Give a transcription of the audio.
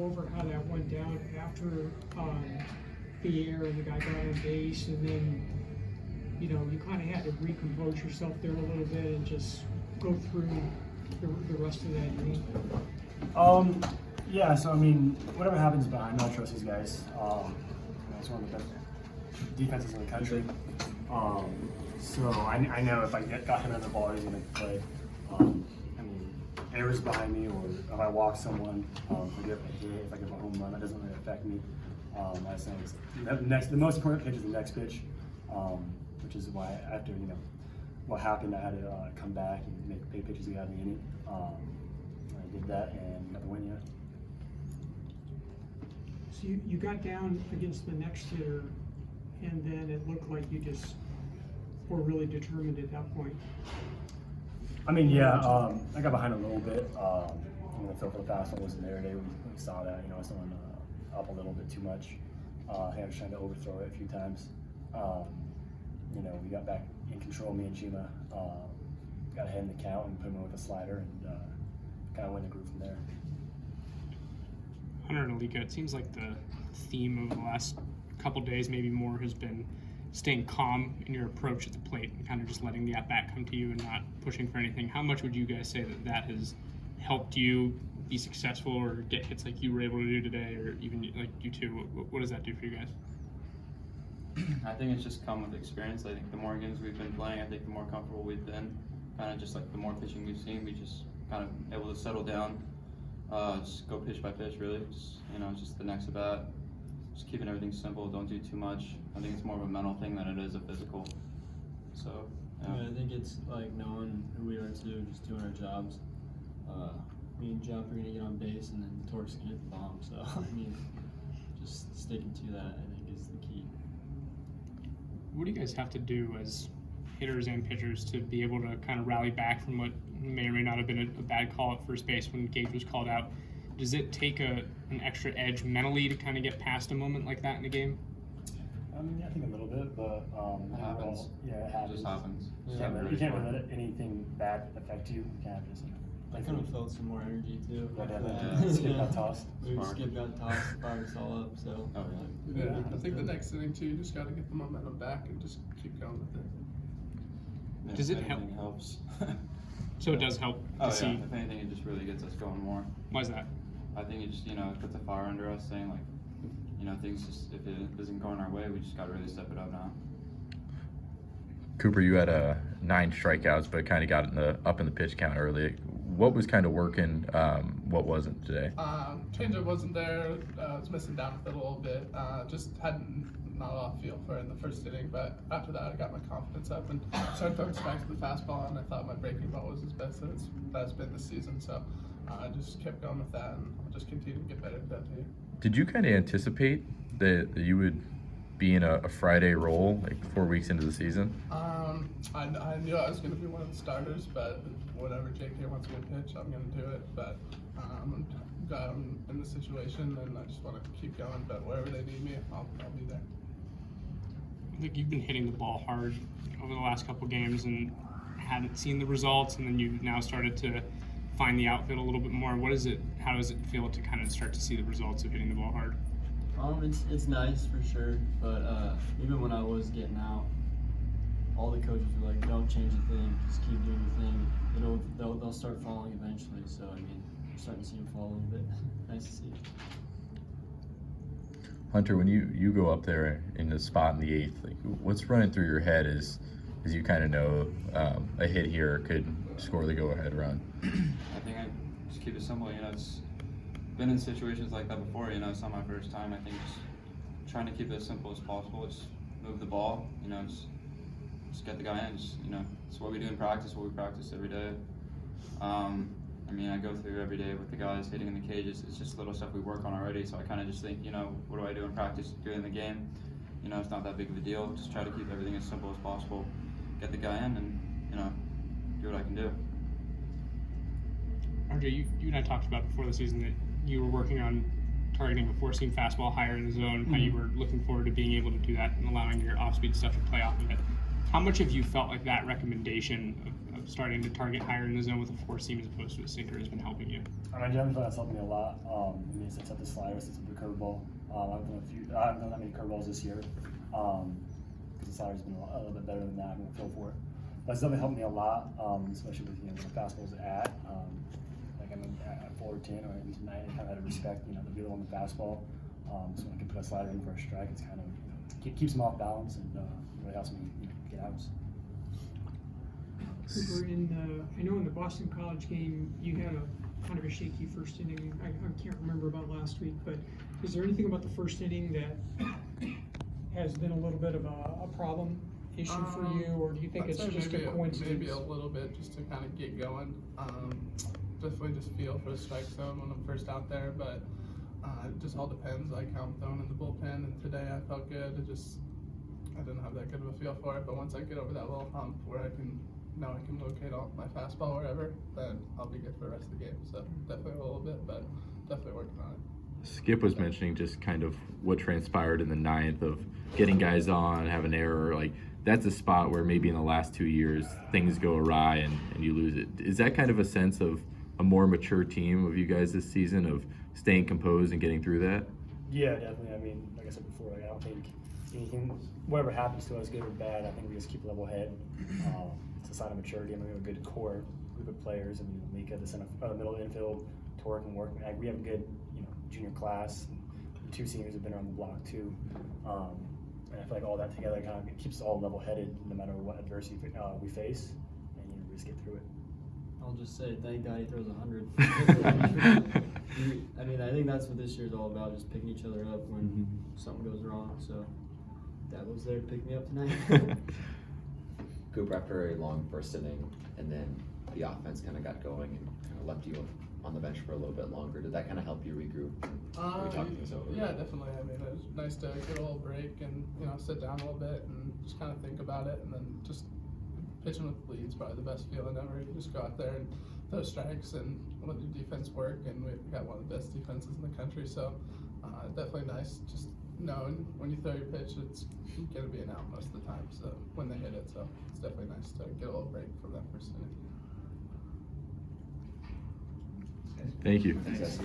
over how that went down after the air and the guy got on base, and then you kind of had to recompose yourself there a little bit and just go through the rest of that inning? Yeah, so I mean, whatever happens behind me, I trust these guys. It's one of the best defenses in the country. So I know if I got him on the ball, he's going to play. I mean, errors behind me, or if I walk someone, if I get a home run, that doesn't really affect me. I think the most important pitch is the next pitch, which is why after what happened, I had to come back and make big pitches out of the inning. I did that and got the win. Yeah. So you got down against the next hitter, and then it looked like you just were really determined at that point. I mean, yeah, I got behind a little bit. The feel for the fastball wasn't there today. We saw that. I was throwing up a little bit too much. I was trying to overthrow it a few times. We got back in control. Me and Jima got ahead in the count and put him in with a slider, and kind of went the groove from there. Hunter and Alika, it seems like the theme of the last couple days, maybe more, has been staying calm in your approach at the plate and kind of just letting the at-bat come to you and not pushing for anything. How much would you guys say that has helped you be successful or get hits like you were able to do today, or even like you two? What does that do for you guys? I think it's just come with experience. I think the more games we've been playing, I think the more comfortable we've been. Kind of just like the more pitching we've seen, we just kind of able to settle down, just go pitch by pitch, really. Just the next at bat. Just keeping everything simple, don't do too much. I think it's more of a mental thing than it is a physical. So, yeah. I think it's like knowing who we are too, just doing our jobs. Me and Jump are gonna get on base, and then Torque's gonna hit the bomb. So, I mean, just sticking to that, I think, is the key. What do you guys have to do as hitters and pitchers to be able to kind of rally back from what may or may not have been a bad call at first base when Gage was called out? Does it take an extra edge mentally to kind of get past a moment like that in a game? I mean, I think a little bit, but It happens. Yeah, it happens. It just happens. You can't really let anything bad affect you. You can't just. I kind of felt some more energy too. Skip got tossed. Skip got tossed, fired us all up. So. Oh, yeah. I think the next inning too, you just got to get the momentum back and just keep going with it. Yeah, Does it if help? anything helps. So it does help to see. If anything, it just really gets us going more. Why is that? I think it just it puts a fire under us, saying like, things just, if it isn't going our way, we just got to really step it up now. Cooper, you had 9 strikeouts, but kind of got up in the pitch count early. What was kind of working? What wasn't today? Changeup wasn't there. Was missing down with it a little bit. Just hadn't not a lot of feel for it in the first inning, but after that I got my confidence up and started throwing strikes to the fastball, and I thought my breaking ball was as best that it's been this season. So I just kept going with that, and I'll just continue to get better at that too. Did you kind of anticipate that you would be in a Friday role like 4 weeks into the season? I knew I was going to be one of the starters, but whatever JK wants me to pitch, I'm going to do it. But I'm glad I'm in the situation, and I just want to keep going. But wherever they need me, I'll be there. I think you've been hitting the ball hard over the last couple games and hadn't seen the results, and then you've now started to find the outfield a little bit more. How does it feel to kind of start to see the results of hitting the ball hard? It's nice for sure, but even when I was getting out, all the coaches were like, "Don't change a thing, just keep doing your thing. They'll start falling eventually." So I mean, we're starting to see them fall a little bit. Nice to see. Hunter, when you go up there in the spot in the 8th, like what's running through your head as you kind of know a hit here could score the go-ahead run? I think I just keep it simple. It's been in situations like that before. It's not my first time. I think just trying to keep it as simple as possible. Just move the ball. Just get the guy in. It's what we do in practice. What we practice every day. I go through every day with the guys hitting in the cages. It's just little stuff we work on already. So I kind of just think, what do I do in practice? Do it in the game. It's not that big of a deal. Just try to keep everything as simple as possible. Get the guy in, and do what I can do. RJ, you and I talked about before the season that you were working on targeting a 4-seam fastball higher in the zone, how you were looking forward to being able to do that and allowing your off-speed stuff to play off of it. How much have you felt like that recommendation of starting to target higher in the zone with a four seam as opposed to a sinker has been helping you? I mean, generally that's helped me a lot. I mean, since at the slider, since at the curveball, I haven't done that many curveballs this year. Because the slider's been a little bit better than that. I'm gonna feel for it. But it's definitely helped me a lot, especially with where the fastball's at. Like I'm at 4 or 10 or into 9, I kind of had to respect the velo on the fastball. So when I can put a slider in for a strike, it's kind of keeps them off balance and really helps me get outs. Cooper, I know in the Boston College game, you had a kind of a shaky first inning. I can't remember about last week, but is there anything about the first inning that has been a little bit of a problem issue for you, or do you think I'd it's say just a coincidence? Maybe a little bit, just to kind of get going. Definitely just feel for the strike zone when I'm first out there, but it just all depends like how I'm throwing in the bullpen. And today I felt good. I didn't have that good of a feel for it, but once I get over that little hump where I can locate all my fastball wherever, then I'll be good for the rest of the game. So definitely a little bit, but definitely working on it. Skip was mentioning just kind of what transpired in the 9th of getting guys on, have an error. Like that's a spot where maybe in the last 2 years things go awry and you lose it. Is that kind of a sense of a more mature team of you guys this season of staying composed and getting through that? Yeah, definitely. I mean, like I said before, I don't think anything, whatever happens to us, good or bad, I think we just keep a level head. It's a sign of maturity. I mean, we have a good core group of players. I mean, Alika, the middle infield, Torque and Work. Like, we have a good, junior class. The 2 seniors have been around the block too. And I feel like all that together kind of keeps us all level headed no matter what adversity we face, and we just get through it. I'll just say, thank God he throws 100. I mean, I think that's what this year's all about, just picking each other up when something goes wrong. So, Dad was there to pick me up tonight. Cooper, after a long first inning, and then the offense kind of got going and kind of left you on the bench for a little bit longer. Did that kind of help you regroup? Are we talking things over? Yeah, definitely. I mean, it was nice to get a little break and sit down a little bit and just kind of think about it, and then just pitching with the lead's probably the best feeling ever. You just go out there and throw strikes and let your defense work, and we've got one of the best defenses in the country. So definitely nice just knowing when you throw your pitch, it's going to be an out most of the time. So when they hit it, so it's definitely nice to get a little break from that first inning. Thank you. Thanks, guys.